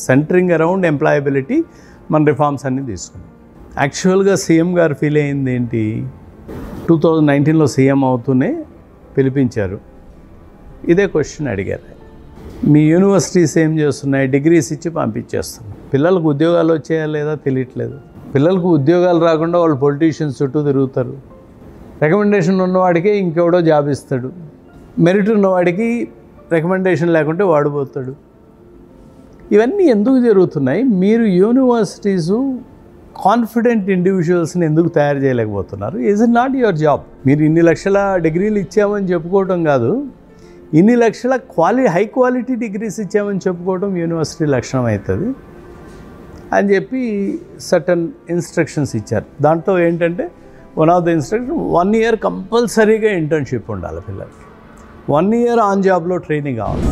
Centering around employability మన reforms అన్నీ తీసుకున్నాం. యాక్చువల్గా సీఎం గారు ఫీల్ అయింది ఏంటి, 2019లో సీఎం అవుతూనే పిలిపించారు. ఇదే క్వశ్చన్ అడిగారు, మీ యూనివర్సిటీస్ ఏం చేస్తున్నాయి, డిగ్రీస్ ఇచ్చి పంపించేస్తున్నాయి, పిల్లలకు ఉద్యోగాలు వచ్చాయా లేదా తెలియట్లేదు. పిల్లలకు ఉద్యోగాలు రాకుండా వాళ్ళు పొలిటీషియన్స్ చుట్టూ తిరుగుతారు. రికమెండేషన్ ఉన్నవాడికే ఇంకెవడో జాబ్ ఇస్తాడు, మెరిట్ ఉన్నవాడికి రికమెండేషన్ లేకుంటే వాడిపోతాడు. ఇవన్నీ ఎందుకు జరుగుతున్నాయి? మీరు యూనివర్సిటీసు కాన్ఫిడెంట్ ఇండివిజువల్స్ని ఎందుకు తయారు చేయలేకపోతున్నారు? Is it not your job? మీరు ఇన్ని లక్షల డిగ్రీలు ఇచ్చామని చెప్పుకోవటం కాదు, ఇన్ని లక్షల హై క్వాలిటీ డిగ్రీస్ ఇచ్చామని చెప్పుకోవడం యూనివర్సిటీ లక్షణం అవుతుంది అని చెప్పి సర్టన్ ఇన్స్ట్రక్షన్స్ ఇచ్చారు. దాంట్లో ఏంటంటే one of the instruction 1 year కంపల్సరీగా ఇంటర్న్షిప్ ఉండాలి పిల్లలకి, 1 year ఆన్ జాబ్లో ట్రైనింగ్ కావాలి.